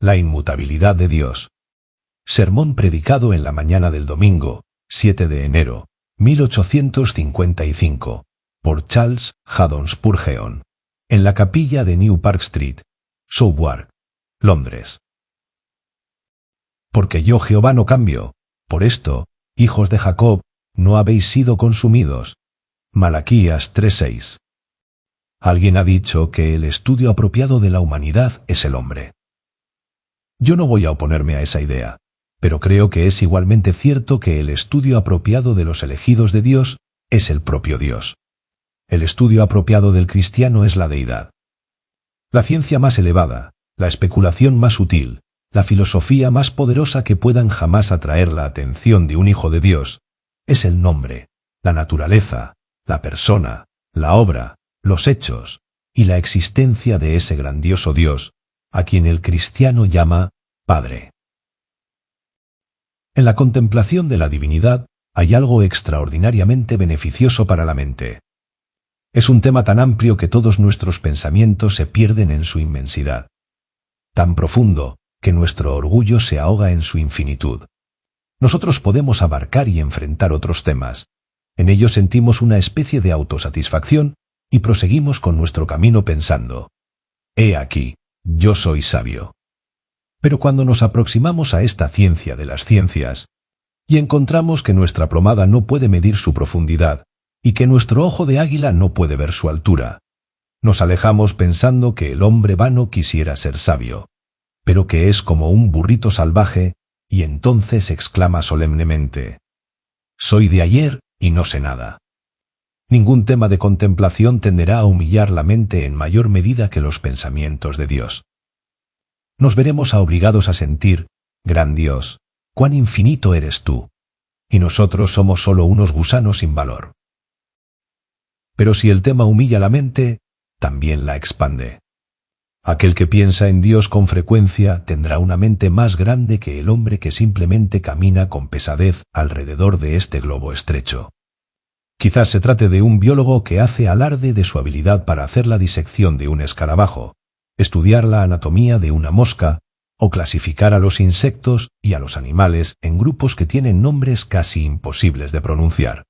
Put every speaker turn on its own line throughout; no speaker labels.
La inmutabilidad de Dios. Sermón predicado en la mañana del domingo, 7 de enero, 1855, por Charles Haddon Spurgeon, en la capilla de New Park Street, Southwark, Londres. Porque yo Jehová no cambio, por esto, hijos de Jacob, no habéis sido consumidos. Malaquías 3:6. Alguien ha dicho que el estudio apropiado de la humanidad es el hombre. Yo no voy a oponerme a esa idea, pero creo que es igualmente cierto que el estudio apropiado de los elegidos de Dios es el propio Dios. El estudio apropiado del cristiano es la deidad. La ciencia más elevada, la especulación más sutil, la filosofía más poderosa que puedan jamás atraer la atención de un hijo de Dios, es el nombre, la naturaleza, la persona, la obra, los hechos y la existencia de ese grandioso Dios, a quien el cristiano llama Padre. En la contemplación de la divinidad hay algo extraordinariamente beneficioso para la mente. Es un tema tan amplio que todos nuestros pensamientos se pierden en su inmensidad. Tan profundo que nuestro orgullo se ahoga en su infinitud. Nosotros podemos abarcar y enfrentar otros temas. En ellos sentimos una especie de autosatisfacción y proseguimos con nuestro camino pensando: «He aquí, yo soy sabio». Pero cuando nos aproximamos a esta ciencia de las ciencias y encontramos que nuestra plomada no puede medir su profundidad y que nuestro ojo de águila no puede ver su altura, nos alejamos pensando que el hombre vano quisiera ser sabio, pero que es como un burrito salvaje, y entonces exclama solemnemente: «Soy de ayer y no sé nada». Ningún tema de contemplación tenderá a humillar la mente en mayor medida que los pensamientos de Dios. Nos veremos obligados a sentir: «Gran Dios, cuán infinito eres tú, y nosotros somos solo unos gusanos sin valor». Pero si el tema humilla la mente, también la expande. Aquel que piensa en Dios con frecuencia tendrá una mente más grande que el hombre que simplemente camina con pesadez alrededor de este globo estrecho. Quizás se trate de un biólogo que hace alarde de su habilidad para hacer la disección de un escarabajo, estudiar la anatomía de una mosca o clasificar a los insectos y a los animales en grupos que tienen nombres casi imposibles de pronunciar.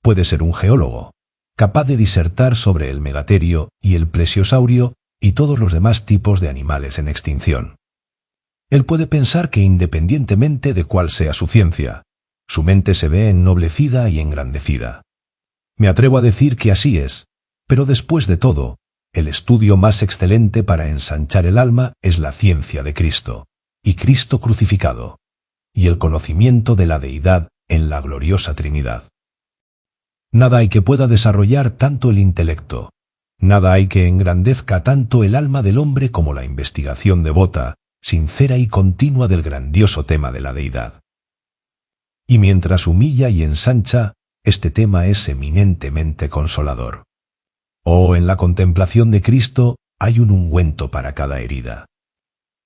Puede ser un geólogo, capaz de disertar sobre el megaterio y el plesiosaurio y todos los demás tipos de animales en extinción. Él puede pensar que independientemente de cuál sea su ciencia, su mente se ve ennoblecida y engrandecida. Me atrevo a decir que así es, pero después de todo, el estudio más excelente para ensanchar el alma es la ciencia de Cristo, y Cristo crucificado, y el conocimiento de la deidad en la gloriosa Trinidad. Nada hay que pueda desarrollar tanto el intelecto, nada hay que engrandezca tanto el alma del hombre como la investigación devota, sincera y continua del grandioso tema de la deidad. Y mientras humilla y ensancha, este tema es eminentemente consolador. Oh, en la contemplación de Cristo hay un ungüento para cada herida.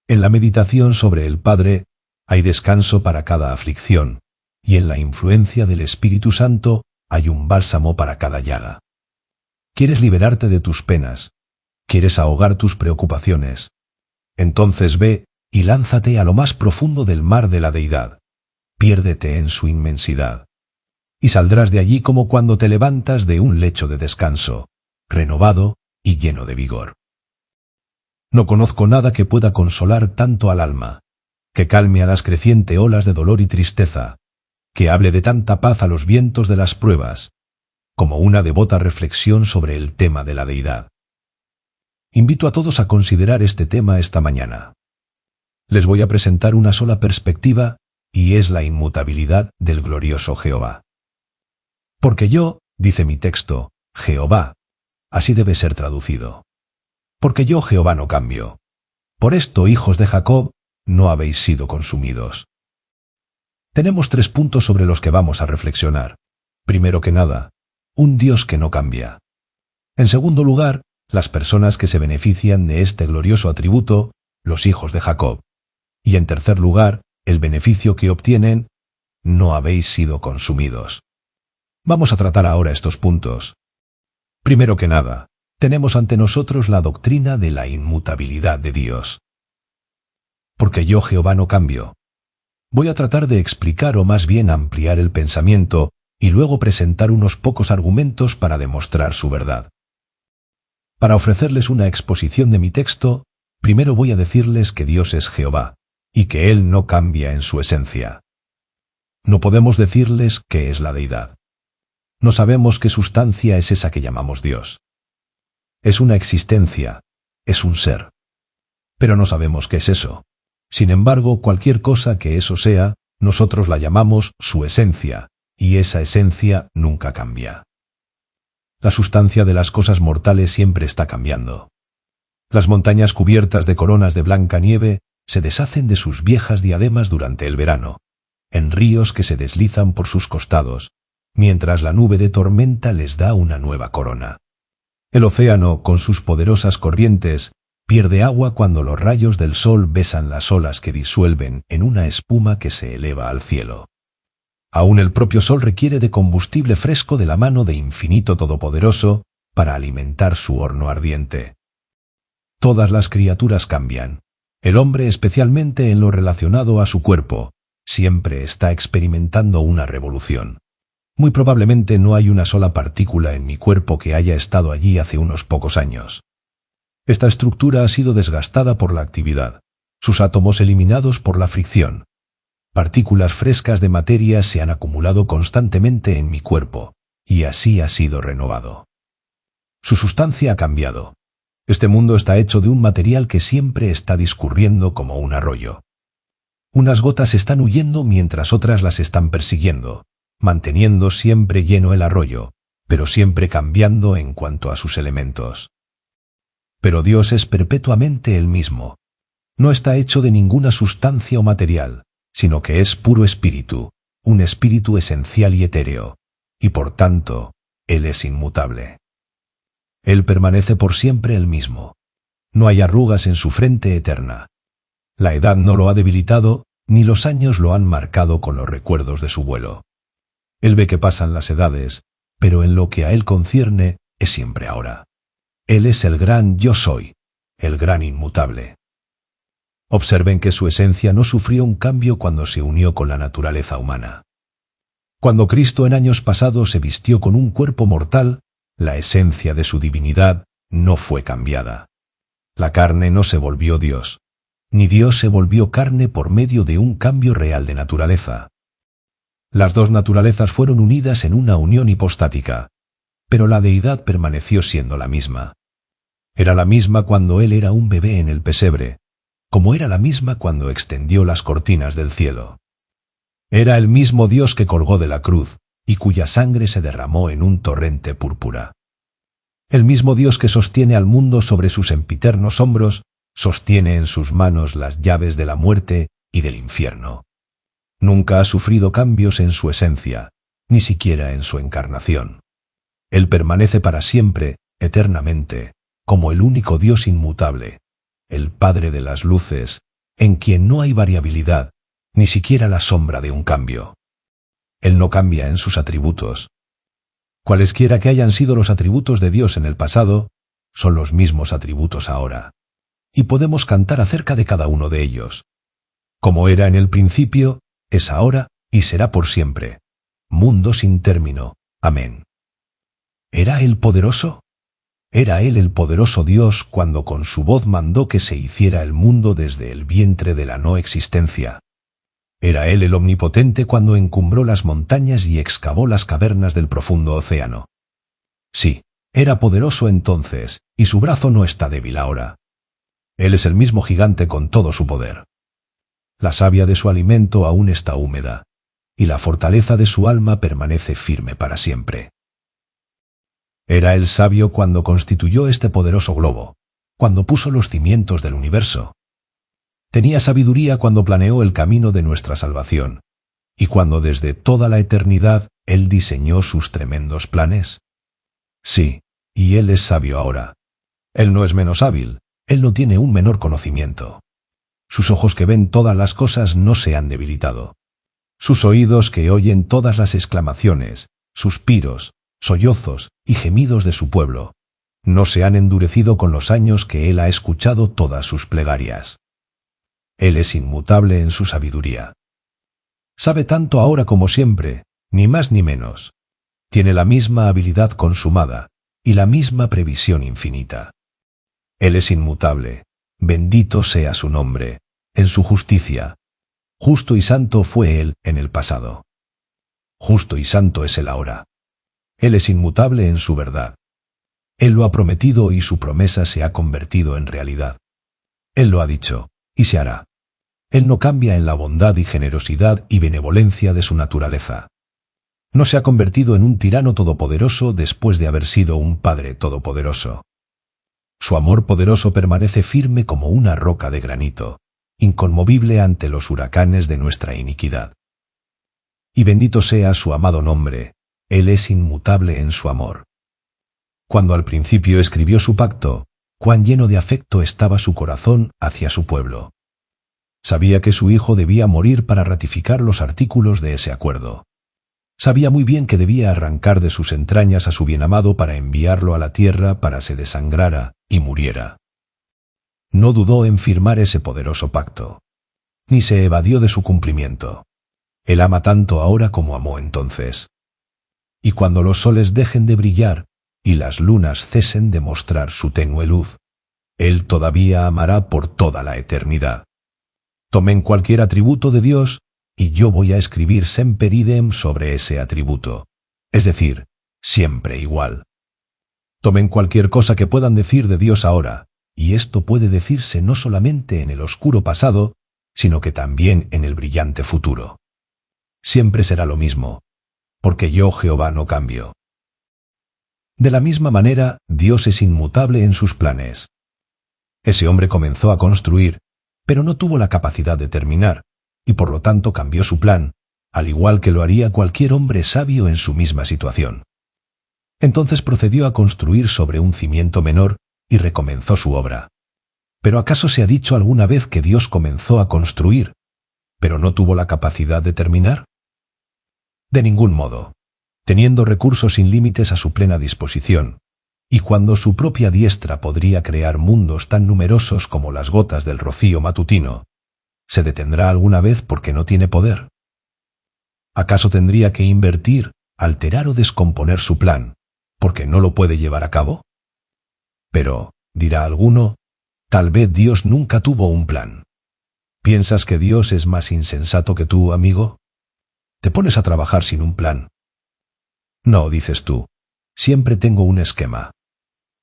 En la meditación sobre el Padre hay descanso para cada aflicción, y en la influencia del Espíritu Santo hay un bálsamo para cada llaga. ¿Quieres liberarte de tus penas? ¿Quieres ahogar tus preocupaciones? Entonces ve y lánzate a lo más profundo del mar de la deidad. Piérdete en su inmensidad. Y saldrás de allí como cuando te levantas de un lecho de descanso, renovado y lleno de vigor. No conozco nada que pueda consolar tanto al alma, que calme a las crecientes olas de dolor y tristeza, que hable de tanta paz a los vientos de las pruebas, como una devota reflexión sobre el tema de la deidad. Invito a todos a considerar este tema esta mañana. Les voy a presentar una sola perspectiva, y es la inmutabilidad del glorioso Jehová. Porque yo, dice mi texto, Jehová, así debe ser traducido. Porque yo Jehová no cambio. Por esto, hijos de Jacob, no habéis sido consumidos. Tenemos 3 puntos sobre los que vamos a reflexionar. Primero que nada, un Dios que no cambia. En segundo lugar, las personas que se benefician de este glorioso atributo, los hijos de Jacob. Y en tercer lugar, el beneficio que obtienen: no habéis sido consumidos. Vamos a tratar ahora estos puntos. Primero que nada, tenemos ante nosotros la doctrina de la inmutabilidad de Dios. porque yo Jehová no cambio. Voy a tratar de explicar o más bien ampliar el pensamiento y luego presentar unos pocos argumentos para demostrar su verdad. Para ofrecerles una exposición de mi texto, primero voy a decirles que Dios es Jehová y que Él no cambia en su esencia. No podemos decirles qué es la deidad. No sabemos qué sustancia es esa que llamamos Dios. Es una existencia, es un ser. Pero no sabemos qué es eso. Sin embargo, cualquier cosa que eso sea, nosotros la llamamos su esencia, y esa esencia nunca cambia. La sustancia de las cosas mortales siempre está cambiando. Las montañas cubiertas de coronas de blanca nieve se deshacen de sus viejas diademas durante el verano, en ríos que se deslizan por sus costados, mientras la nube de tormenta les da una nueva corona. El océano, con sus poderosas corrientes, pierde agua cuando los rayos del sol besan las olas que disuelven en una espuma que se eleva al cielo. Aún el propio sol requiere de combustible fresco de la mano de Infinito Todopoderoso para alimentar su horno ardiente. Todas las criaturas cambian. El hombre, especialmente en lo relacionado a su cuerpo, siempre está experimentando una revolución. Muy probablemente no hay una sola partícula en mi cuerpo que haya estado allí hace unos pocos años. Esta estructura ha sido desgastada por la actividad, sus átomos eliminados por la fricción. Partículas frescas de materia se han acumulado constantemente en mi cuerpo, y así ha sido renovado. Su sustancia ha cambiado. Este mundo está hecho de un material que siempre está discurriendo como un arroyo. Unas gotas están huyendo mientras otras las están persiguiendo, manteniendo siempre lleno el arroyo, pero siempre cambiando en cuanto a sus elementos. Pero Dios es perpetuamente el mismo. No está hecho de ninguna sustancia o material, sino que es puro espíritu, un espíritu esencial y etéreo, y por tanto, Él es inmutable. Él permanece por siempre el mismo. No hay arrugas en su frente eterna. La edad no lo ha debilitado, ni los años lo han marcado con los recuerdos de su vuelo. Él ve que pasan las edades, pero en lo que a Él concierne, es siempre ahora. Él es el gran yo soy, el gran inmutable. Observen que su esencia no sufrió un cambio cuando se unió con la naturaleza humana. Cuando Cristo en años pasados se vistió con un cuerpo mortal, la esencia de su divinidad no fue cambiada. La carne no se volvió Dios, ni Dios se volvió carne por medio de un cambio real de naturaleza. Las dos naturalezas fueron unidas en una unión hipostática, pero la deidad permaneció siendo la misma. Era la misma cuando Él era un bebé en el pesebre, como era la misma cuando extendió las cortinas del cielo. Era el mismo Dios que colgó de la cruz y cuya sangre se derramó en un torrente púrpura. El mismo Dios que sostiene al mundo sobre sus sempiternos hombros, sostiene en sus manos las llaves de la muerte y del infierno. Nunca ha sufrido cambios en su esencia, ni siquiera en su encarnación. Él permanece para siempre, eternamente, como el único Dios inmutable, el Padre de las luces, en quien no hay variabilidad, ni siquiera la sombra de un cambio. Él no cambia en sus atributos. Cualesquiera que hayan sido los atributos de Dios en el pasado, son los mismos atributos ahora, y podemos cantar acerca de cada uno de ellos. Como era en el principio, es ahora y será por siempre. Mundo sin término. Amén. ¿Era Él poderoso? Era Él el poderoso Dios cuando con su voz mandó que se hiciera el mundo desde el vientre de la no existencia. Era Él el omnipotente cuando encumbró las montañas y excavó las cavernas del profundo océano. Sí, era poderoso entonces, y su brazo no está débil ahora. Él es el mismo gigante con todo su poder. La savia de su alimento aún está húmeda, y la fortaleza de su alma permanece firme para siempre. Era Él sabio cuando constituyó este poderoso globo, cuando puso los cimientos del universo. Tenía sabiduría cuando planeó el camino de nuestra salvación, y cuando desde toda la eternidad Él diseñó sus tremendos planes. Sí, y Él es sabio ahora. Él no es menos hábil, Él no tiene un menor conocimiento. Sus ojos que ven todas las cosas no se han debilitado. Sus oídos que oyen todas las exclamaciones, suspiros, sollozos y gemidos de su pueblo, no se han endurecido con los años que Él ha escuchado todas sus plegarias. Él es inmutable en su sabiduría. Sabe tanto ahora como siempre, ni más ni menos. Tiene la misma habilidad consumada y la misma previsión infinita. Él es inmutable, bendito sea su nombre, en su justicia. Justo y santo fue Él en el pasado. Justo y santo es Él ahora. Él es inmutable en su verdad. Él lo ha prometido y su promesa se ha convertido en realidad. Él lo ha dicho, y se hará. Él no cambia en la bondad y generosidad y benevolencia de su naturaleza. No se ha convertido en un tirano todopoderoso después de haber sido un Padre todopoderoso. Su amor poderoso permanece firme como una roca de granito, inconmovible ante los huracanes de nuestra iniquidad. Y bendito sea su amado nombre, Él es inmutable en su amor. Cuando al principio escribió su pacto, cuán lleno de afecto estaba su corazón hacia su pueblo. Sabía que su hijo debía morir para ratificar los artículos de ese acuerdo. Sabía muy bien que debía arrancar de sus entrañas a su bienamado para enviarlo a la tierra para se desangrara y muriera. No dudó en firmar ese poderoso pacto, ni se evadió de su cumplimiento. Él ama tanto ahora como amó entonces. Y cuando los soles dejen de brillar y las lunas cesen de mostrar su tenue luz, Él todavía amará por toda la eternidad. Tomen cualquier atributo de Dios y yo voy a escribir semper idem sobre ese atributo, es decir, siempre igual. Tomen cualquier cosa que puedan decir de Dios ahora, y esto puede decirse no solamente en el oscuro pasado, sino que también en el brillante futuro. Siempre será lo mismo, porque yo Jehová no cambio. De la misma manera, Dios es inmutable en sus planes. Ese hombre comenzó a construir, pero no tuvo la capacidad de terminar, y por lo tanto cambió su plan, al igual que lo haría cualquier hombre sabio en su misma situación. Entonces procedió a construir sobre un cimiento menor y recomenzó su obra. ¿Pero acaso se ha dicho alguna vez que Dios comenzó a construir, pero no tuvo la capacidad de terminar? De ningún modo. Teniendo recursos sin límites a su plena disposición, y cuando su propia diestra podría crear mundos tan numerosos como las gotas del rocío matutino, ¿se detendrá alguna vez porque no tiene poder? ¿Acaso tendría que invertir, alterar o descomponer su plan, porque no lo puede llevar a cabo? Pero, dirá alguno, tal vez Dios nunca tuvo un plan. ¿Piensas que Dios es más insensato que tú, amigo? Te pones a trabajar sin un plan. No, dices tú, siempre tengo un esquema.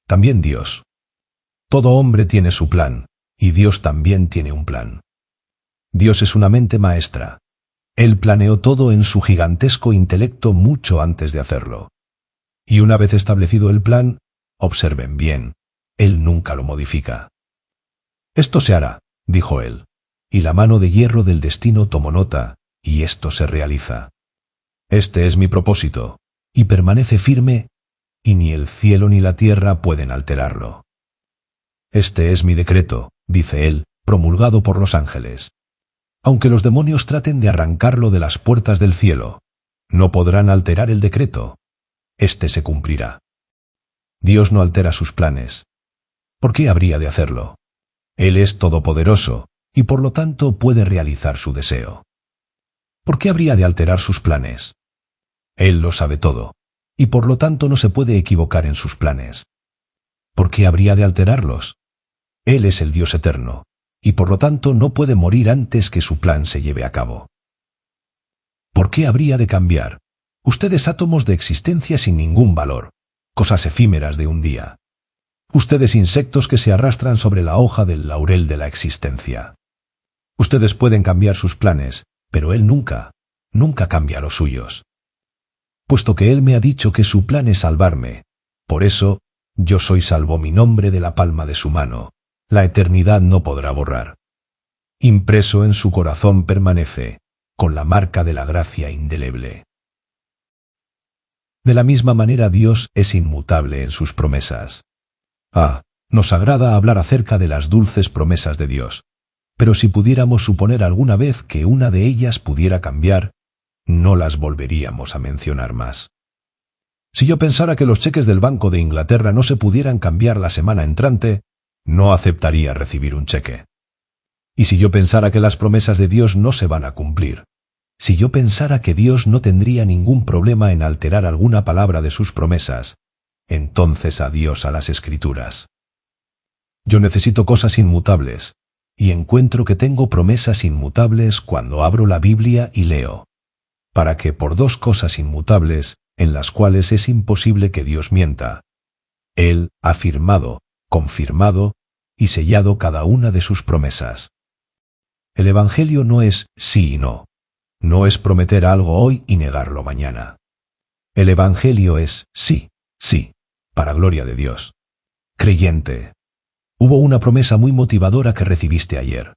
También Dios. Todo hombre tiene su plan, y Dios también tiene un plan. Dios es una mente maestra. Él planeó todo en su gigantesco intelecto mucho antes de hacerlo. Y una vez establecido el plan, observen bien, Él nunca lo modifica. Esto se hará, dijo Él, y la mano de hierro del destino tomó nota, y esto se realiza. Este es mi propósito, y permanece firme, y ni el cielo ni la tierra pueden alterarlo. Este es mi decreto, dice Él, promulgado por los ángeles. Aunque los demonios traten de arrancarlo de las puertas del cielo, no podrán alterar el decreto. Este se cumplirá. Dios no altera sus planes. ¿Por qué habría de hacerlo? Él es todopoderoso, y por lo tanto puede realizar su deseo. ¿Por qué habría de alterar sus planes? Él lo sabe todo, y por lo tanto no se puede equivocar en sus planes. ¿Por qué habría de alterarlos? Él es el Dios eterno, y por lo tanto no puede morir antes que su plan se lleve a cabo. ¿Por qué habría de cambiar? Ustedes átomos de existencia sin ningún valor, cosas efímeras de un día. Ustedes insectos que se arrastran sobre la hoja del laurel de la existencia. Ustedes pueden cambiar sus planes, pero Él nunca cambia los suyos. Puesto que Él me ha dicho que su plan es salvarme, por eso yo soy salvo mi nombre de la palma de su mano, la eternidad no podrá borrar. Impreso en su corazón permanece, con la marca de la gracia indeleble. De la misma manera Dios es inmutable en sus promesas. Nos agrada hablar acerca de las dulces promesas de Dios, pero si pudiéramos suponer alguna vez que una de ellas pudiera cambiar, no las volveríamos a mencionar más. Si yo pensara que los cheques del Banco de Inglaterra no se pudieran cambiar la semana entrante, no aceptaría recibir un cheque. ¿Y si yo pensara que las promesas de Dios no se van a cumplir? Si yo pensara que Dios no tendría ningún problema en alterar alguna palabra de sus promesas, entonces adiós a las Escrituras. Yo necesito cosas inmutables, y encuentro que tengo promesas inmutables cuando abro la Biblia y leo. Para que por dos cosas inmutables, en las cuales es imposible que Dios mienta, Él ha firmado, confirmado y sellado cada una de sus promesas. El Evangelio no es sí y no. No es prometer algo hoy y negarlo mañana. El Evangelio es sí, sí, para gloria de Dios. Creyente, hubo una promesa muy motivadora que recibiste ayer.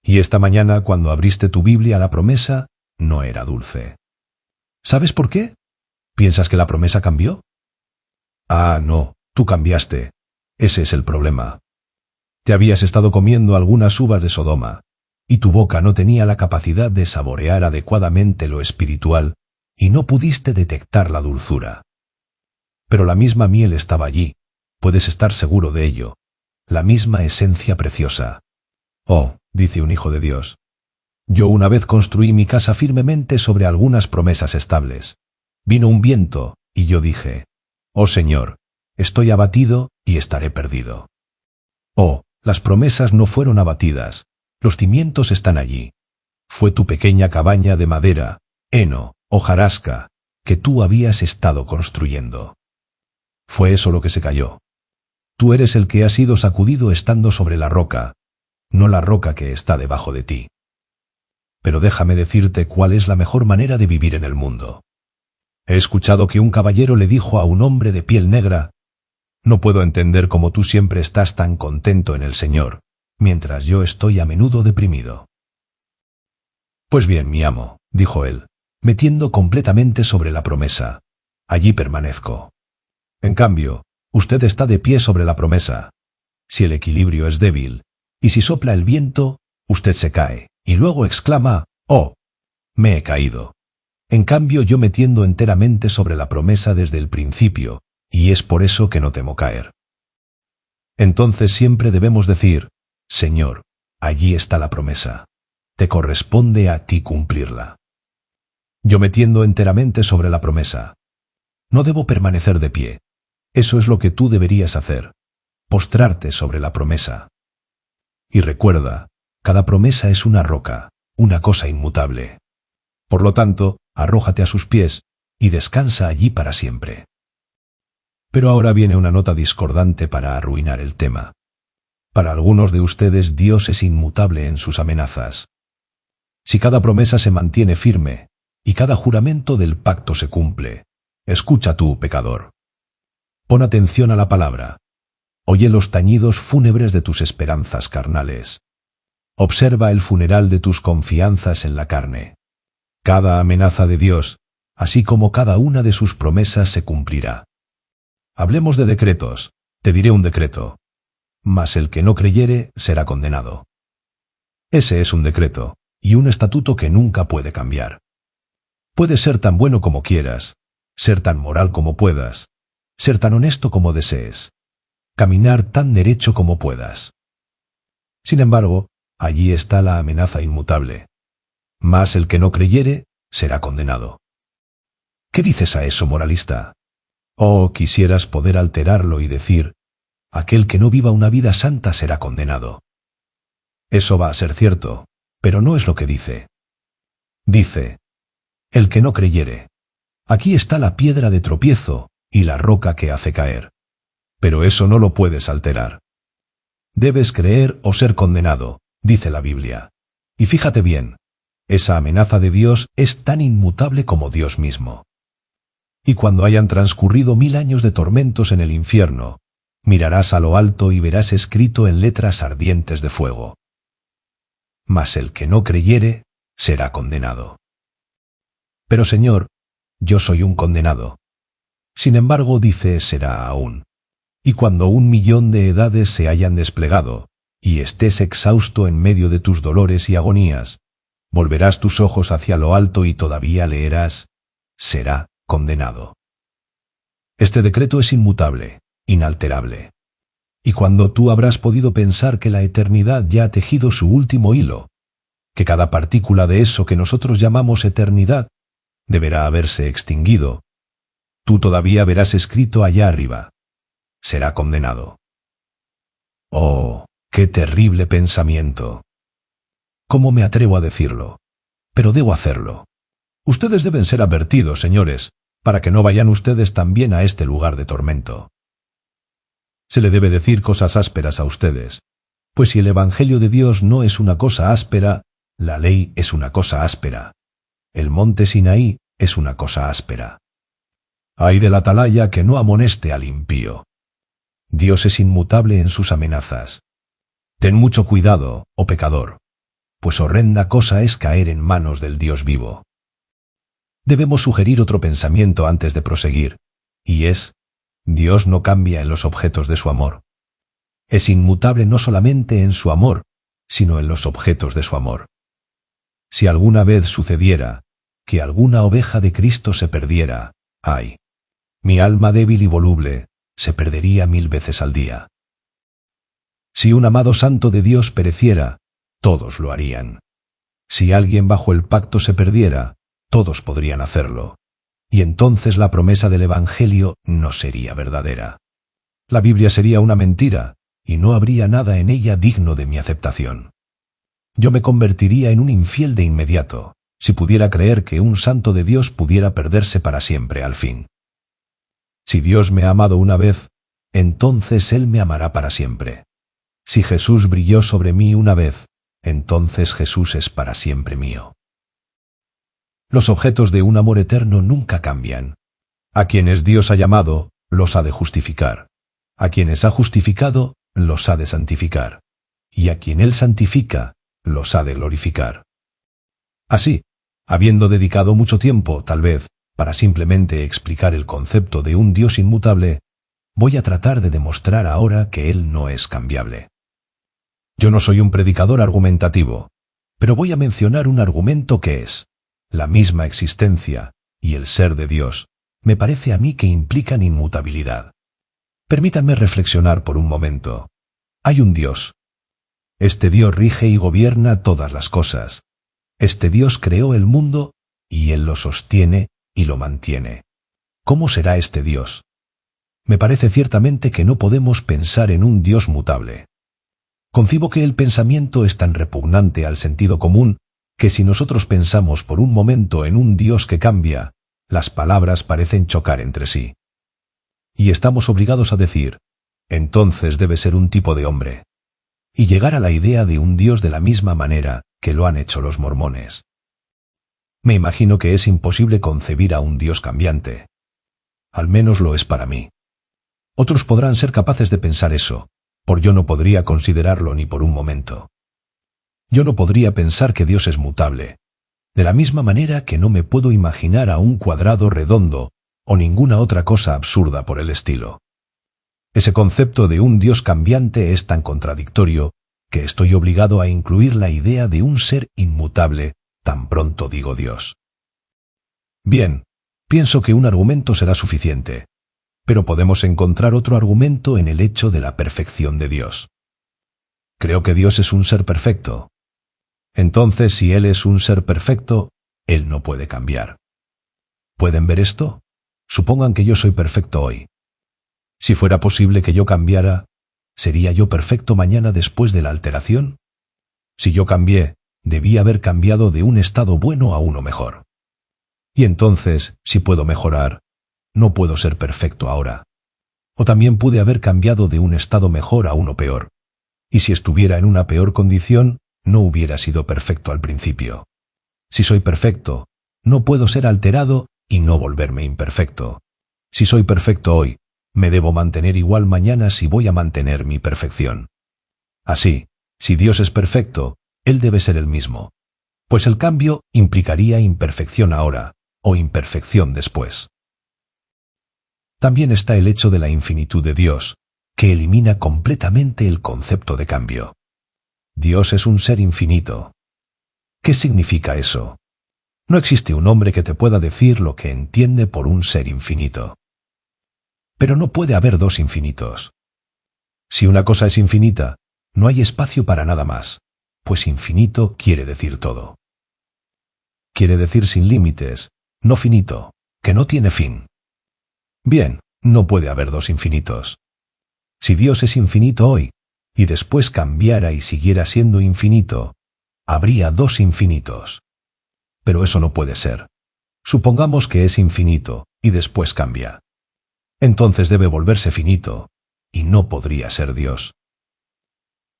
Y esta mañana, cuando abriste tu Biblia, la promesa no era dulce. ¿Sabes por qué? ¿Piensas que la promesa cambió? Ah, no, tú cambiaste. Ese es el problema. Te habías estado comiendo algunas uvas de Sodoma, y tu boca no tenía la capacidad de saborear adecuadamente lo espiritual, y no pudiste detectar la dulzura. Pero la misma miel estaba allí, puedes estar seguro de ello, la misma esencia preciosa. Oh, dice un hijo de Dios, yo una vez construí mi casa firmemente sobre algunas promesas estables. Vino un viento, y yo dije, oh Señor, estoy abatido y estaré perdido. Oh, las promesas no fueron abatidas, los cimientos están allí. Fue tu pequeña cabaña de madera, heno, hojarasca, que tú habías estado construyendo. Fue eso lo que se cayó. Tú eres el que ha sido sacudido estando sobre la roca, no la roca que está debajo de ti. Pero déjame decirte cuál es la mejor manera de vivir en el mundo. He escuchado que un caballero le dijo a un hombre de piel negra, no puedo entender cómo tú siempre estás tan contento en el Señor, mientras yo estoy a menudo deprimido. Pues bien, mi amo, dijo él, metiendo completamente sobre la promesa, allí permanezco. En cambio, usted está de pie sobre la promesa. Si el equilibrio es débil, y si sopla el viento, usted se cae, y luego exclama, oh, me he caído. En cambio, yo me tiendo enteramente sobre la promesa desde el principio, y es por eso que no temo caer. Entonces siempre debemos decir, Señor, allí está la promesa. Te corresponde a ti cumplirla. Yo me tiendo enteramente sobre la promesa. No debo permanecer de pie. Eso es lo que tú deberías hacer, postrarte sobre la promesa. Y recuerda, cada promesa es una roca, una cosa inmutable. Por lo tanto, arrójate a sus pies y descansa allí para siempre. Pero ahora viene una nota discordante para arruinar el tema. Para algunos de ustedes Dios es inmutable en sus amenazas. Si cada promesa se mantiene firme y cada juramento del pacto se cumple, escucha tú, pecador. Pon atención a la palabra. Oye los tañidos fúnebres de tus esperanzas carnales. Observa el funeral de tus confianzas en la carne. Cada amenaza de Dios, así como cada una de sus promesas, se cumplirá. Hablemos de decretos. Te diré un decreto. Mas el que no creyere será condenado. Ese es un decreto, y un estatuto que nunca puede cambiar. Puedes ser tan bueno como quieras, ser tan moral como puedas, ser tan honesto como desees, caminar tan derecho como puedas. Sin embargo, allí está la amenaza inmutable. Mas el que no creyere será condenado. ¿Qué dices a eso, moralista? Oh, quisieras poder alterarlo y decir, aquel que no viva una vida santa será condenado. Eso va a ser cierto, pero no es lo que dice. Dice, el que no creyere. Aquí está la piedra de tropiezo y la roca que hace caer. Pero eso no lo puedes alterar. Debes creer o ser condenado, dice la Biblia. Y fíjate bien, esa amenaza de Dios es tan inmutable como Dios mismo. Y cuando hayan transcurrido 1000 años de tormentos en el infierno, mirarás a lo alto y verás escrito en letras ardientes de fuego. Mas el que no creyere será condenado. Pero Señor, yo soy un condenado. Sin embargo, dice, será aún. Y cuando 1.000.000 de edades se hayan desplegado, y estés exhausto en medio de tus dolores y agonías, volverás tus ojos hacia lo alto y todavía leerás, será condenado. Este decreto es inmutable, inalterable. Y cuando tú habrás podido pensar que la eternidad ya ha tejido su último hilo, que cada partícula de eso que nosotros llamamos eternidad deberá haberse extinguido, tú todavía verás escrito allá arriba: será condenado. ¡Oh, qué terrible pensamiento! ¿Cómo me atrevo a decirlo? Pero debo hacerlo. Ustedes deben ser advertidos, señores, para que no vayan ustedes también a este lugar de tormento. Se le debe decir cosas ásperas a ustedes, pues si el Evangelio de Dios no es una cosa áspera, la ley es una cosa áspera. El monte Sinaí es una cosa áspera. Ay del atalaya que no amoneste al impío. Dios es inmutable en sus amenazas. Ten mucho cuidado, oh pecador, pues horrenda cosa es caer en manos del Dios vivo. Debemos sugerir otro pensamiento antes de proseguir, y es: Dios no cambia en los objetos de su amor. Es inmutable no solamente en su amor, sino en los objetos de su amor. Si alguna vez sucediera que alguna oveja de Cristo se perdiera, ay, mi alma débil y voluble se perdería 1000 veces al día. Si un amado santo de Dios pereciera, todos lo harían. Si alguien bajo el pacto se perdiera, todos podrían hacerlo. Y entonces la promesa del Evangelio no sería verdadera. La Biblia sería una mentira, y no habría nada en ella digno de mi aceptación. Yo me convertiría en un infiel de inmediato, si pudiera creer que un santo de Dios pudiera perderse para siempre al fin. Si Dios me ha amado una vez, entonces Él me amará para siempre. Si Jesús brilló sobre mí una vez, entonces Jesús es para siempre mío. Los objetos de un amor eterno nunca cambian. A quienes Dios ha llamado, los ha de justificar. A quienes ha justificado, los ha de santificar. Y a quien Él santifica, los ha de glorificar. Así, habiendo dedicado mucho tiempo, tal vez, para simplemente explicar el concepto de un Dios inmutable, voy a tratar de demostrar ahora que Él no es cambiable. Yo no soy un predicador argumentativo, pero voy a mencionar un argumento que es: la misma existencia y el ser de Dios me parece a mí que implican inmutabilidad. Permítanme reflexionar por un momento. Hay un Dios. Este Dios rige y gobierna todas las cosas. Este Dios creó el mundo y Él lo sostiene y lo mantiene. ¿Cómo será este Dios? Me parece ciertamente que no podemos pensar en un Dios mutable. Concibo que el pensamiento es tan repugnante al sentido común que si nosotros pensamos por un momento en un Dios que cambia, las palabras parecen chocar entre sí. Y estamos obligados a decir: entonces debe ser un tipo de hombre. Y llegar a la idea de un Dios de la misma manera que lo han hecho los mormones. Me imagino que es imposible concebir a un Dios cambiante. Al menos lo es para mí. Otros podrán ser capaces de pensar eso, por yo no podría considerarlo ni por un momento. Yo no podría pensar que Dios es mutable, de la misma manera que no me puedo imaginar a un cuadrado redondo o ninguna otra cosa absurda por el estilo. Ese concepto de un Dios cambiante es tan contradictorio que estoy obligado a incluir la idea de un ser inmutable tan pronto digo Dios. Bien, pienso que un argumento será suficiente, pero podemos encontrar otro argumento en el hecho de la perfección de Dios. Creo que Dios es un ser perfecto. Entonces, si Él es un ser perfecto, Él no puede cambiar. ¿Pueden ver esto? Supongan que yo soy perfecto hoy. Si fuera posible que yo cambiara, ¿sería yo perfecto mañana después de la alteración? Si yo cambié, debí haber cambiado de un estado bueno a uno mejor. Y entonces, si puedo mejorar, no puedo ser perfecto ahora. O también pude haber cambiado de un estado mejor a uno peor. Y si estuviera en una peor condición, no hubiera sido perfecto al principio. Si soy perfecto, no puedo ser alterado y no volverme imperfecto. Si soy perfecto hoy, me debo mantener igual mañana si voy a mantener mi perfección. Así, si Dios es perfecto, Él debe ser el mismo, pues el cambio implicaría imperfección ahora o imperfección después. También está el hecho de la infinitud de Dios, que elimina completamente el concepto de cambio. Dios es un ser infinito. ¿Qué significa eso? No existe un hombre que te pueda decir lo que entiende por un ser infinito. Pero no puede haber dos infinitos. Si una cosa es infinita, no hay espacio para nada más, pues infinito quiere decir todo. Quiere decir sin límites, no finito, que no tiene fin. Bien, no puede haber dos infinitos. Si Dios es infinito hoy, y después cambiara y siguiera siendo infinito, habría dos infinitos. Pero eso no puede ser. Supongamos que es infinito, y después cambia. Entonces debe volverse finito, y no podría ser Dios.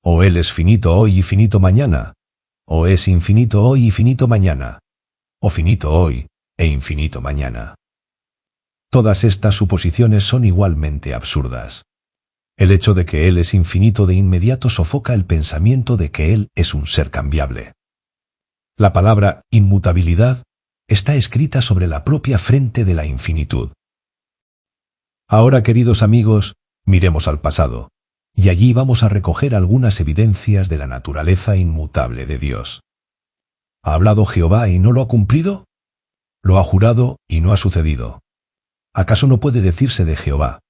O Él es finito hoy y finito mañana, o es infinito hoy y finito mañana, o finito hoy e infinito mañana. Todas estas suposiciones son igualmente absurdas. El hecho de que Él es infinito de inmediato sofoca el pensamiento de que Él es un ser cambiable. La palabra inmutabilidad está escrita sobre la propia frente de la infinitud. Ahora, queridos amigos, miremos al pasado, y allí vamos a recoger algunas evidencias de la naturaleza inmutable de Dios. ¿Ha hablado Jehová y no lo ha cumplido? ¿Lo ha jurado y no ha sucedido? ¿Acaso no puede decirse de Jehová: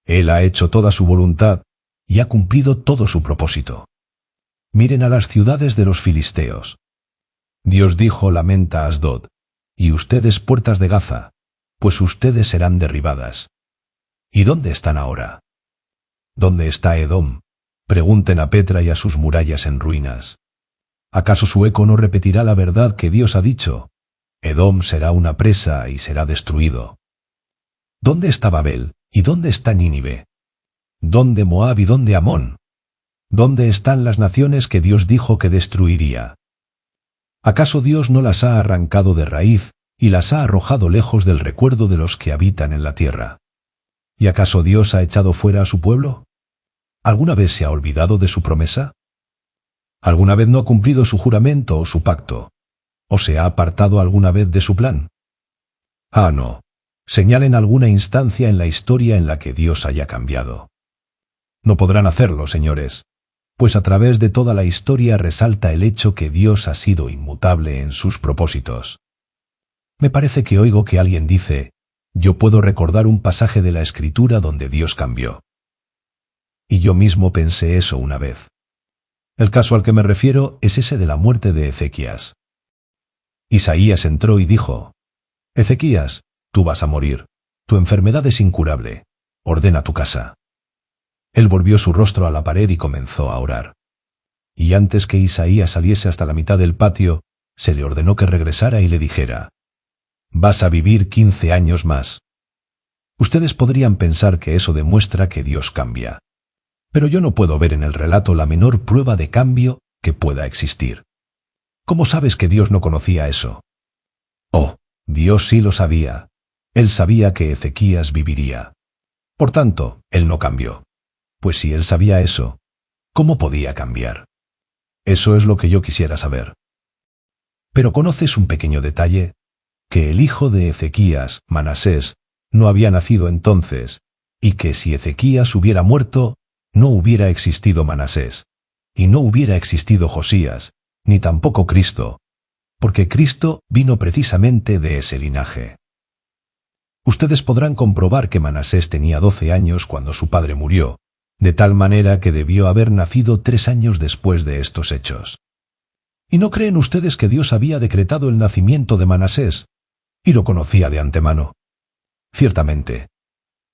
Él ha hecho toda su voluntad y ha cumplido todo su propósito? Miren a las ciudades de los filisteos. Dios dijo: lamenta Asdod, y ustedes puertas de Gaza, pues ustedes serán derribadas. ¿Y dónde están ahora? ¿Dónde está Edom? Pregunten a Petra y a sus murallas en ruinas. ¿Acaso su eco no repetirá la verdad que Dios ha dicho? Edom será una presa y será destruido. ¿Dónde está Babel y dónde está Nínive? ¿Dónde Moab y dónde Amón? ¿Dónde están las naciones que Dios dijo que destruiría? ¿Acaso Dios no las ha arrancado de raíz y las ha arrojado lejos del recuerdo de los que habitan en la tierra? ¿Y acaso Dios ha echado fuera a su pueblo? ¿Alguna vez se ha olvidado de su promesa? ¿Alguna vez no ha cumplido su juramento o su pacto? ¿O se ha apartado alguna vez de su plan? Ah, no. Señalen alguna instancia en la historia en la que Dios haya cambiado. No podrán hacerlo, señores, pues a través de toda la historia resalta el hecho que Dios ha sido inmutable en sus propósitos. Me parece que oigo que alguien dice: yo puedo recordar un pasaje de la Escritura donde Dios cambió. Y yo mismo pensé eso una vez. El caso al que me refiero es ese de la muerte de Ezequías. Isaías entró y dijo: Ezequías, tú vas a morir, tu enfermedad es incurable, ordena tu casa. Él volvió su rostro a la pared y comenzó a orar. Y antes que Isaías saliese hasta la mitad del patio, se le ordenó que regresara y le dijera: vas a vivir 15 años más. Ustedes podrían pensar que eso demuestra que Dios cambia. Pero yo no puedo ver en el relato la menor prueba de cambio que pueda existir. ¿Cómo sabes que Dios no conocía eso? Oh, Dios sí lo sabía. Él sabía que Ezequías viviría. Por tanto, Él no cambió. Pues si Él sabía eso, ¿cómo podía cambiar? Eso es lo que yo quisiera saber. Pero ¿conoces un pequeño detalle? Que el hijo de Ezequías, Manasés, no había nacido entonces, y que si Ezequías hubiera muerto, no hubiera existido Manasés, y no hubiera existido Josías, ni tampoco Cristo, porque Cristo vino precisamente de ese linaje. Ustedes podrán comprobar que Manasés tenía 12 años cuando su padre murió, de tal manera que debió haber nacido 3 años después de estos hechos. ¿Y no creen ustedes que Dios había decretado el nacimiento de Manasés, y lo conocía de antemano? Ciertamente.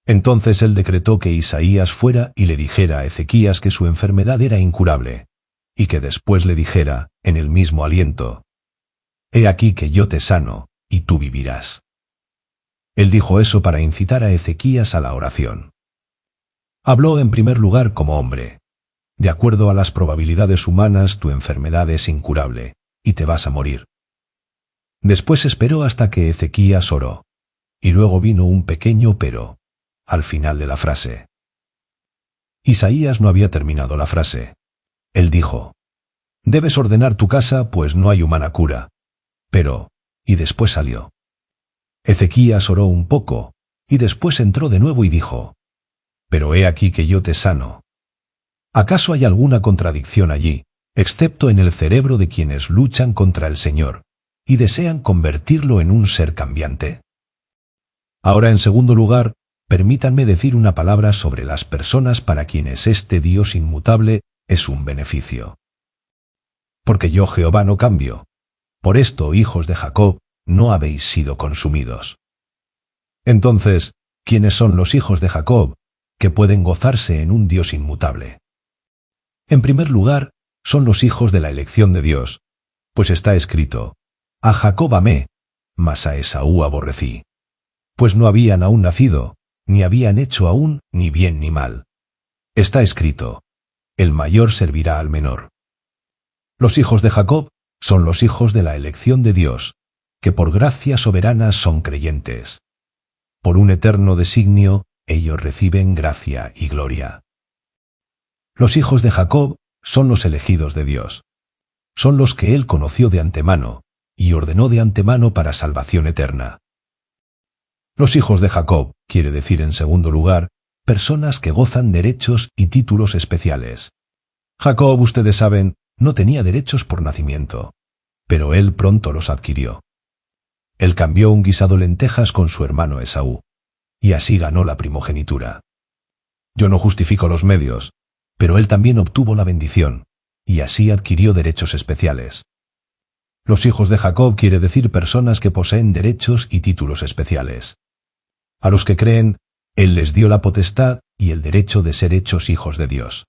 Entonces Él decretó que Isaías fuera y le dijera a Ezequías que su enfermedad era incurable, y que después le dijera, en el mismo aliento: he aquí que yo te sano, y tú vivirás. Él dijo eso para incitar a Ezequías a la oración. Habló en primer lugar como hombre. De acuerdo a las probabilidades humanas, tu enfermedad es incurable, y te vas a morir. Después esperó hasta que Ezequías oró, y luego vino un pequeño pero al final de la frase. Isaías no había terminado la frase. Él dijo: debes ordenar tu casa, pues no hay humana cura. Pero, y después salió. Ezequías oró un poco, y después entró de nuevo y dijo: pero he aquí que yo te sano. ¿Acaso hay alguna contradicción allí, excepto en el cerebro de quienes luchan contra el Señor y desean convertirlo en un ser cambiante? Ahora, en segundo lugar, permítanme decir una palabra sobre las personas para quienes este Dios inmutable es un beneficio. Porque yo, Jehová, no cambio. Por esto, hijos de Jacob, no habéis sido consumidos. Entonces, ¿quiénes son los hijos de Jacob, que pueden gozarse en un Dios inmutable? En primer lugar, son los hijos de la elección de Dios, pues está escrito: a Jacob amé, mas a Esaú aborrecí. Pues no habían aún nacido, ni habían hecho aún ni bien ni mal. Está escrito: el mayor servirá al menor. Los hijos de Jacob son los hijos de la elección de Dios, que por gracia soberana son creyentes. Por un eterno designio, ellos reciben gracia y gloria. Los hijos de Jacob son los elegidos de Dios. Son los que Él conoció de antemano, y ordenó de antemano para salvación eterna. Los hijos de Jacob quiere decir, en segundo lugar, personas que gozan derechos y títulos especiales. Jacob, ustedes saben, no tenía derechos por nacimiento, pero él pronto los adquirió. Él cambió un guisado lentejas con su hermano Esaú, y así ganó la primogenitura. Yo no justifico los medios, pero él también obtuvo la bendición, y así adquirió derechos especiales. Los hijos de Jacob quiere decir personas que poseen derechos y títulos especiales. A los que creen, Él les dio la potestad y el derecho de ser hechos hijos de Dios.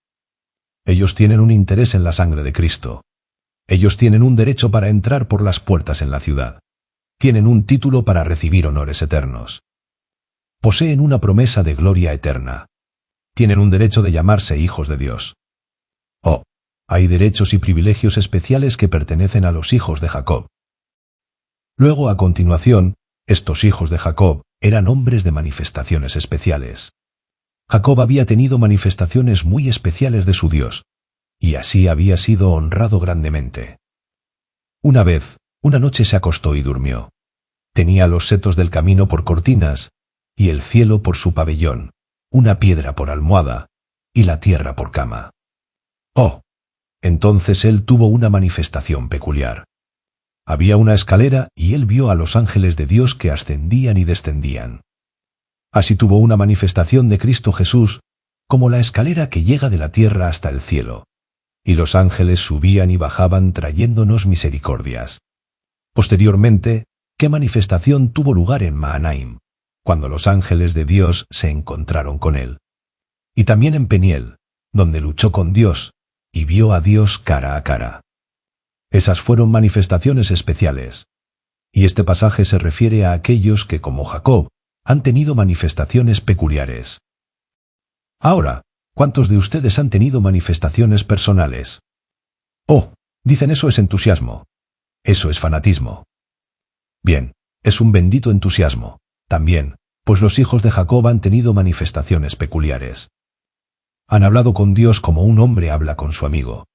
Ellos tienen un interés en la sangre de Cristo. Ellos tienen un derecho para entrar por las puertas en la ciudad. Tienen un título para recibir honores eternos. Poseen una promesa de gloria eterna. Tienen un derecho de llamarse hijos de Dios. Oh, hay derechos y privilegios especiales que pertenecen a los hijos de Jacob. Luego, a continuación, estos hijos de Jacob eran hombres de manifestaciones especiales. Jacob había tenido manifestaciones muy especiales de su Dios, y así había sido honrado grandemente. Una vez, una noche se acostó y durmió. Tenía los setos del camino por cortinas, y el cielo por su pabellón, una piedra por almohada, y la tierra por cama. ¡Oh! Entonces él tuvo una manifestación peculiar. Había una escalera y él vio a los ángeles de Dios que ascendían y descendían. Así tuvo una manifestación de Cristo Jesús, como la escalera que llega de la tierra hasta el cielo, y los ángeles subían y bajaban trayéndonos misericordias. Posteriormente, ¿qué manifestación tuvo lugar en Mahanaim, cuando los ángeles de Dios se encontraron con él? Y también en Peniel, donde luchó con Dios, y vio a Dios cara a cara. Esas fueron manifestaciones especiales. Y este pasaje se refiere a aquellos que, como Jacob, han tenido manifestaciones peculiares. Ahora, ¿cuántos de ustedes han tenido manifestaciones personales? Oh, dicen, eso es entusiasmo. Eso es fanatismo. Bien, es un bendito entusiasmo, también, pues los hijos de Jacob han tenido manifestaciones peculiares. Han hablado con Dios como un hombre habla con su amigo.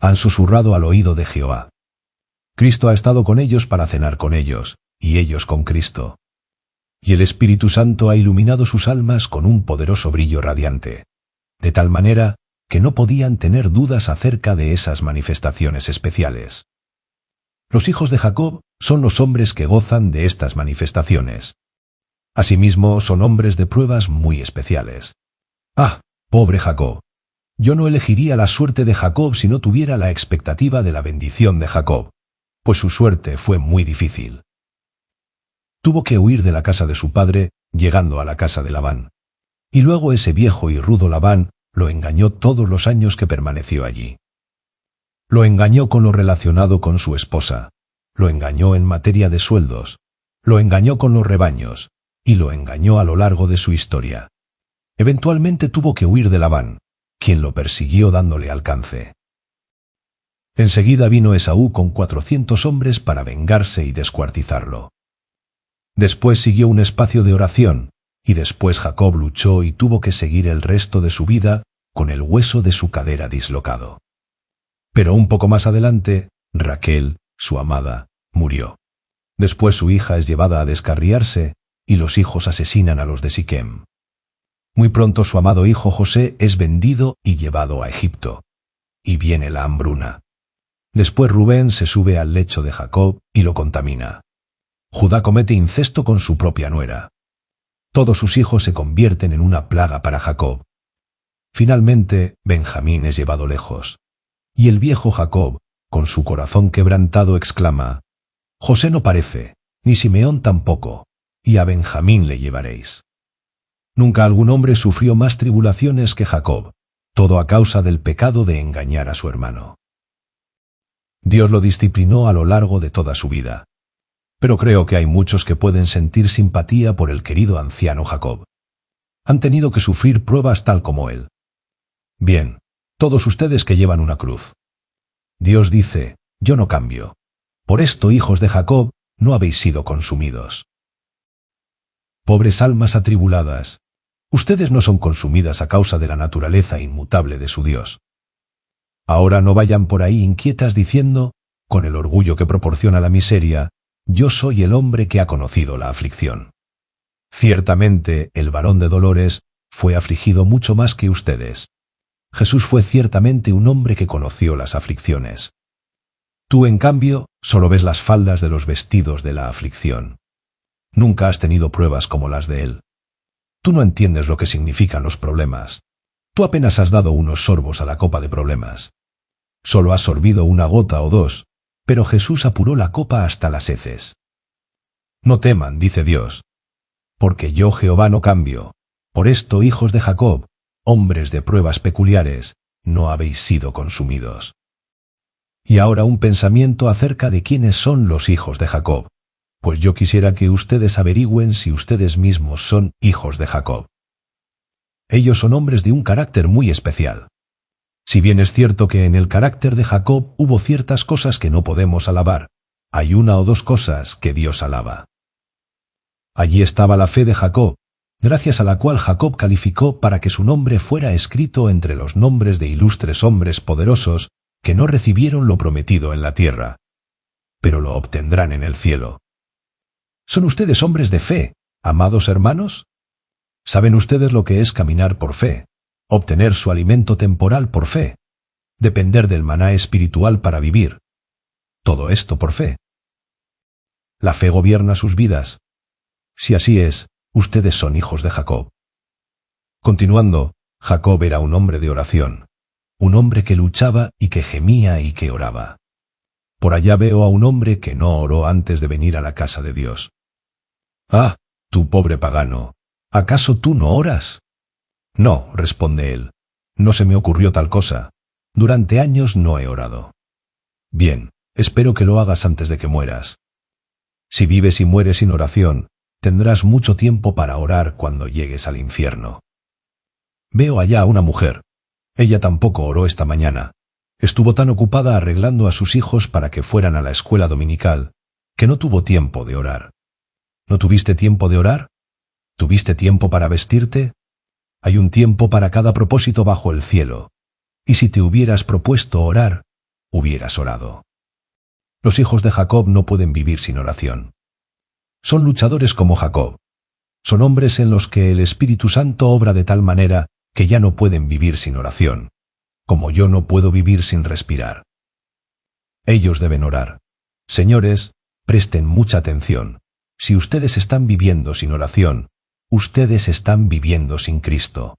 Han susurrado al oído de Jehová. Cristo ha estado con ellos para cenar con ellos, y ellos con Cristo. Y el Espíritu Santo ha iluminado sus almas con un poderoso brillo radiante, de tal manera que no podían tener dudas acerca de esas manifestaciones especiales. Los hijos de Jacob son los hombres que gozan de estas manifestaciones. Asimismo, son hombres de pruebas muy especiales. ¡Ah, pobre Jacob! Yo no elegiría la suerte de Jacob si no tuviera la expectativa de la bendición de Jacob, pues su suerte fue muy difícil. Tuvo que huir de la casa de su padre, llegando a la casa de Labán. Y luego ese viejo y rudo Labán lo engañó todos los años que permaneció allí. Lo engañó con lo relacionado con su esposa, lo engañó en materia de sueldos, lo engañó con los rebaños, y lo engañó a lo largo de su historia. Eventualmente tuvo que huir de Labán, quien lo persiguió dándole alcance. Enseguida vino Esaú con 400 hombres para vengarse y descuartizarlo. Después siguió un espacio de oración, y después Jacob luchó y tuvo que seguir el resto de su vida con el hueso de su cadera dislocado. Pero un poco más adelante, Raquel, su amada, murió. Después su hija es llevada a descarriarse, y los hijos asesinan a los de Siquem. Muy pronto su amado hijo José es vendido y llevado a Egipto. Y viene la hambruna. Después Rubén se sube al lecho de Jacob y lo contamina. Judá comete incesto con su propia nuera. Todos sus hijos se convierten en una plaga para Jacob. Finalmente, Benjamín es llevado lejos. Y el viejo Jacob, con su corazón quebrantado, exclama: José no parece, ni Simeón tampoco, y a Benjamín le llevaréis. Nunca algún hombre sufrió más tribulaciones que Jacob, todo a causa del pecado de engañar a su hermano. Dios lo disciplinó a lo largo de toda su vida. Pero creo que hay muchos que pueden sentir simpatía por el querido anciano Jacob. Han tenido que sufrir pruebas tal como él. Bien, todos ustedes que llevan una cruz. Dios dice: yo no cambio. Por esto, hijos de Jacob, no habéis sido consumidos. Pobres almas atribuladas, ustedes no son consumidas a causa de la naturaleza inmutable de su Dios. Ahora no vayan por ahí inquietas diciendo, con el orgullo que proporciona la miseria: yo soy el hombre que ha conocido la aflicción. Ciertamente, el varón de dolores fue afligido mucho más que ustedes. Jesús fue ciertamente un hombre que conoció las aflicciones. Tú, en cambio, solo ves las faldas de los vestidos de la aflicción. Nunca has tenido pruebas como las de él. Tú no entiendes lo que significan los problemas. Tú apenas has dado unos sorbos a la copa de problemas. Solo has sorbido una gota o dos, pero Jesús apuró la copa hasta las heces. No teman, dice Dios, porque yo Jehová no cambio. Por esto, hijos de Jacob, hombres de pruebas peculiares, no habéis sido consumidos. Y ahora un pensamiento acerca de quiénes son los hijos de Jacob, pues yo quisiera que ustedes averigüen si ustedes mismos son hijos de Jacob. Ellos son hombres de un carácter muy especial. Si bien es cierto que en el carácter de Jacob hubo ciertas cosas que no podemos alabar, hay una o dos cosas que Dios alaba. Allí estaba la fe de Jacob, gracias a la cual Jacob calificó para que su nombre fuera escrito entre los nombres de ilustres hombres poderosos que no recibieron lo prometido en la tierra, pero lo obtendrán en el cielo. ¿Son ustedes hombres de fe, amados hermanos? ¿Saben ustedes lo que es caminar por fe, obtener su alimento temporal por fe, depender del maná espiritual para vivir? Todo esto por fe. La fe gobierna sus vidas. Si así es, ustedes son hijos de Jacob. Continuando, Jacob era un hombre de oración, un hombre que luchaba y que gemía y que oraba. Por allá veo a un hombre que no oró antes de venir a la casa de Dios. Ah, tú pobre pagano, ¿acaso tú no oras? No, responde él, no se me ocurrió tal cosa. Durante años no he orado. Bien, espero que lo hagas antes de que mueras. Si vives y mueres sin oración, tendrás mucho tiempo para orar cuando llegues al infierno. Veo allá a una mujer. Ella tampoco oró esta mañana. Estuvo tan ocupada arreglando a sus hijos para que fueran a la escuela dominical, que no tuvo tiempo de orar. ¿No tuviste tiempo de orar? ¿Tuviste tiempo para vestirte? Hay un tiempo para cada propósito bajo el cielo, y si te hubieras propuesto orar, hubieras orado. Los hijos de Jacob no pueden vivir sin oración. Son luchadores como Jacob. Son hombres en los que el Espíritu Santo obra de tal manera que ya no pueden vivir sin oración, como yo no puedo vivir sin respirar. Ellos deben orar. Señores, presten mucha atención. Si ustedes están viviendo sin oración, ustedes están viviendo sin Cristo.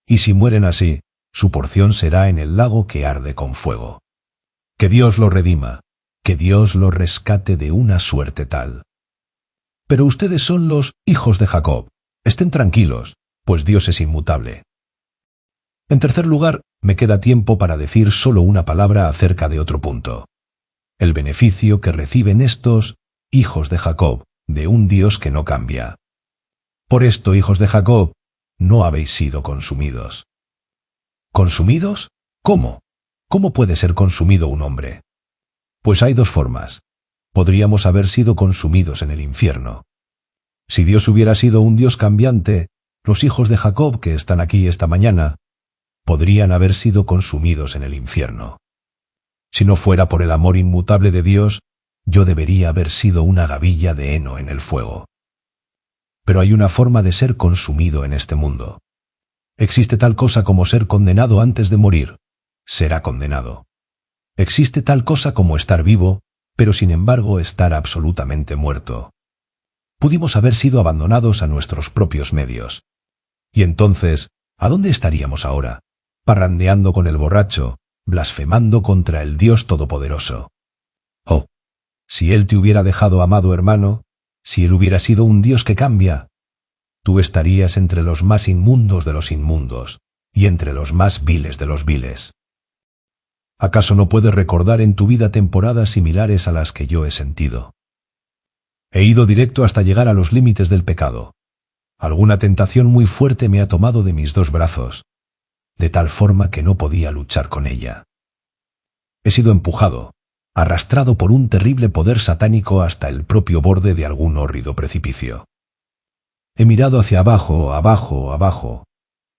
Y si mueren así, su porción será en el lago que arde con fuego. Que Dios lo redima, que Dios lo rescate de una suerte tal. Pero ustedes son los hijos de Jacob. Estén tranquilos, pues Dios es inmutable. En tercer lugar, me queda tiempo para decir solo una palabra acerca de otro punto. El beneficio que reciben estos hijos de Jacob de un Dios que no cambia. Por esto, hijos de Jacob, no habéis sido consumidos. ¿Consumidos? ¿Cómo? ¿Cómo puede ser consumido un hombre? Pues hay dos formas. Podríamos haber sido consumidos en el infierno. Si Dios hubiera sido un Dios cambiante, los hijos de Jacob que están aquí esta mañana podrían haber sido consumidos en el infierno. Si no fuera por el amor inmutable de Dios, yo debería haber sido una gavilla de heno en el fuego. Pero hay una forma de ser consumido en este mundo. Existe tal cosa como ser condenado antes de morir. Será condenado. Existe tal cosa como estar vivo, pero sin embargo estar absolutamente muerto. pudimos haber sido abandonados a nuestros propios medios. Y entonces, ¿a dónde estaríamos ahora? Parrandeando con el borracho, blasfemando contra el Dios Todopoderoso. Oh, si Él te hubiera dejado, amado hermano, si Él hubiera sido un Dios que cambia, tú estarías entre los más inmundos de los inmundos y entre los más viles de los viles. ¿Acaso no puedes recordar en tu vida temporadas similares a las que yo he sentido? He ido directo hasta llegar a los límites del pecado. Alguna tentación muy fuerte me ha tomado de mis dos brazos, de tal forma que no podía luchar con ella. He sido empujado, arrastrado por un terrible poder satánico hasta el propio borde de algún hórrido precipicio. He mirado hacia abajo, abajo, abajo,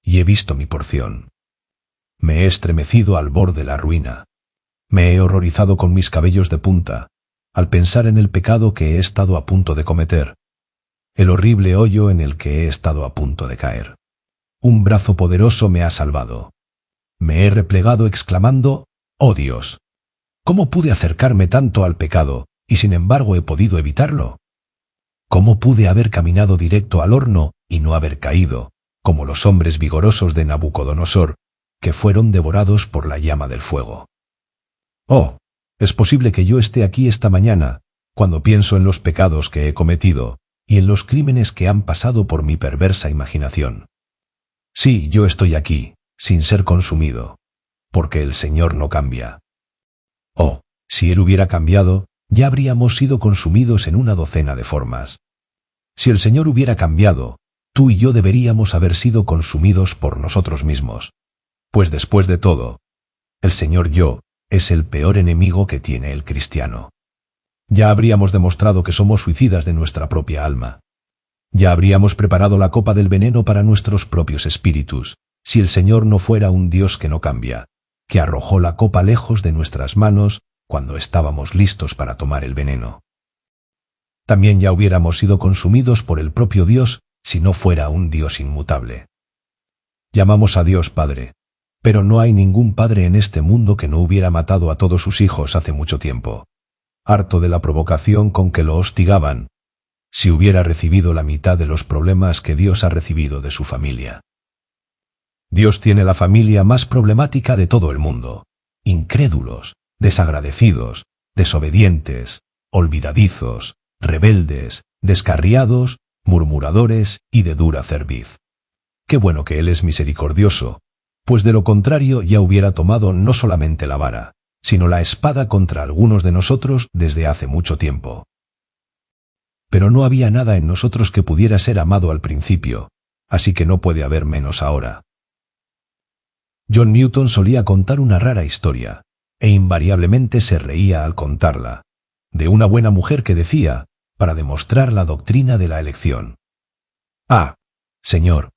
y he visto mi porción. Me he estremecido al borde de la ruina. Me he horrorizado con mis cabellos de punta, al pensar en el pecado que he estado a punto de cometer, el horrible hoyo en el que he estado a punto de caer. Un brazo poderoso me ha salvado. Me he replegado exclamando, «¡Oh Dios! ¿Cómo pude acercarme tanto al pecado y sin embargo he podido evitarlo? ¿Cómo pude haber caminado directo al horno y no haber caído, como los hombres vigorosos de Nabucodonosor, que fueron devorados por la llama del fuego? Oh, es posible que yo esté aquí esta mañana, cuando pienso en los pecados que he cometido y en los crímenes que han pasado por mi perversa imaginación. Sí, yo estoy aquí, sin ser consumido, porque el Señor no cambia. Oh, si Él hubiera cambiado, ya habríamos sido consumidos en una docena de formas. Si el Señor hubiera cambiado, tú y yo deberíamos haber sido consumidos por nosotros mismos. Pues después de todo, el Señor yo es el peor enemigo que tiene el cristiano. Ya habríamos demostrado que somos suicidas de nuestra propia alma. Ya habríamos preparado la copa del veneno para nuestros propios espíritus, si el Señor no fuera un Dios que no cambia, que arrojó la copa lejos de nuestras manos cuando estábamos listos para tomar el veneno. También ya hubiéramos sido consumidos por el propio Dios si no fuera un Dios inmutable. Llamamos a Dios Padre, pero no hay ningún padre en este mundo que no hubiera matado a todos sus hijos hace mucho tiempo, harto de la provocación con que lo hostigaban, si hubiera recibido la mitad de los problemas que Dios ha recibido de su familia. Dios tiene la familia más problemática de todo el mundo: incrédulos, desagradecidos, desobedientes, olvidadizos, rebeldes, descarriados, murmuradores y de dura cerviz. Qué bueno que Él es misericordioso, pues de lo contrario ya hubiera tomado no solamente la vara, sino la espada contra algunos de nosotros desde hace mucho tiempo. Pero no había nada en nosotros que pudiera ser amado al principio, así que no puede haber menos ahora. John Newton solía contar una rara historia, e invariablemente se reía al contarla, de una buena mujer que decía, para demostrar la doctrina de la elección: «Ah, Señor,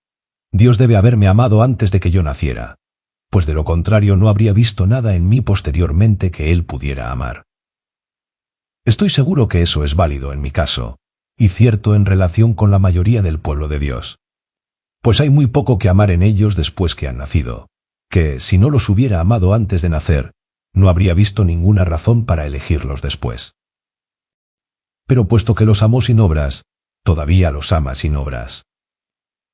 Dios debe haberme amado antes de que yo naciera, pues de lo contrario no habría visto nada en mí posteriormente que Él pudiera amar». Estoy seguro que eso es válido en mi caso, y cierto en relación con la mayoría del pueblo de Dios, pues hay muy poco que amar en ellos después que han nacido, que, si no los hubiera amado antes de nacer, no habría visto ninguna razón para elegirlos después. Pero puesto que los amó sin obras, todavía los ama sin obras.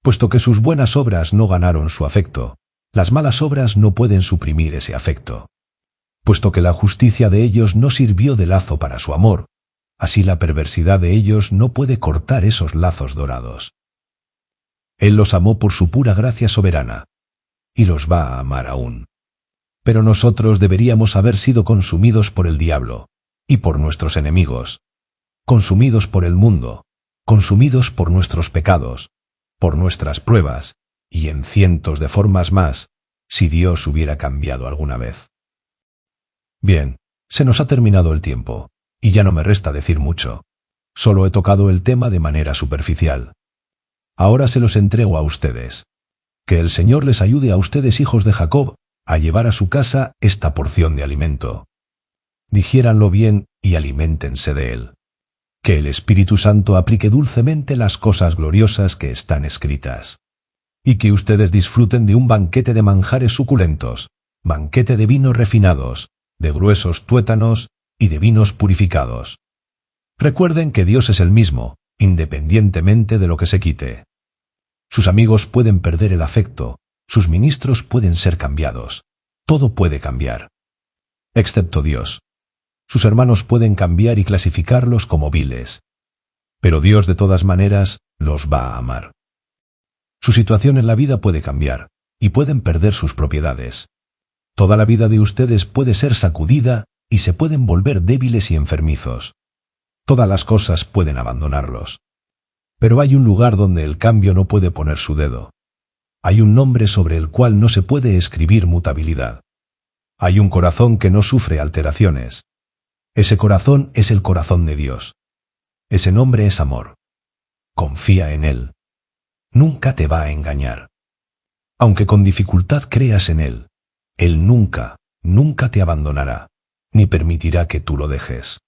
Puesto que sus buenas obras no ganaron su afecto, las malas obras no pueden suprimir ese afecto. Puesto que la justicia de ellos no sirvió de lazo para su amor, así la perversidad de ellos no puede cortar esos lazos dorados. Él los amó por su pura gracia soberana, y los va a amar aún. Pero nosotros deberíamos haber sido consumidos por el diablo, y por nuestros enemigos, consumidos por el mundo, consumidos por nuestros pecados, por nuestras pruebas, y en cientos de formas más, si Dios hubiera cambiado alguna vez. Bien, se nos ha terminado el tiempo, y ya no me resta decir mucho. Solo he tocado el tema de manera superficial. Ahora se los entrego a ustedes. Que el Señor les ayude a ustedes, hijos de Jacob, a llevar a su casa esta porción de alimento. Digiéranlo bien y aliméntense de él. Que el Espíritu Santo aplique dulcemente las cosas gloriosas que están escritas. Y que ustedes disfruten de un banquete de manjares suculentos, banquete de vinos refinados, de gruesos tuétanos y de vinos purificados. Recuerden que Dios es el mismo, independientemente de lo que se quite. Sus amigos pueden perder el afecto, sus ministros pueden ser cambiados. Todo puede cambiar. Excepto Dios. Sus hermanos pueden cambiar y clasificarlos como viles. Pero Dios de todas maneras los va a amar. Su situación en la vida puede cambiar, y pueden perder sus propiedades. Toda la vida de ustedes puede ser sacudida y se pueden volver débiles y enfermizos. Todas las cosas pueden abandonarlos. Pero hay un lugar donde el cambio no puede poner su dedo. Hay un nombre sobre el cual no se puede escribir mutabilidad. Hay un corazón que no sufre alteraciones. Ese corazón es el corazón de Dios. Ese nombre es amor. Confía en Él. Nunca te va a engañar. Aunque con dificultad creas en Él, Él nunca, nunca te abandonará, ni permitirá que tú lo dejes.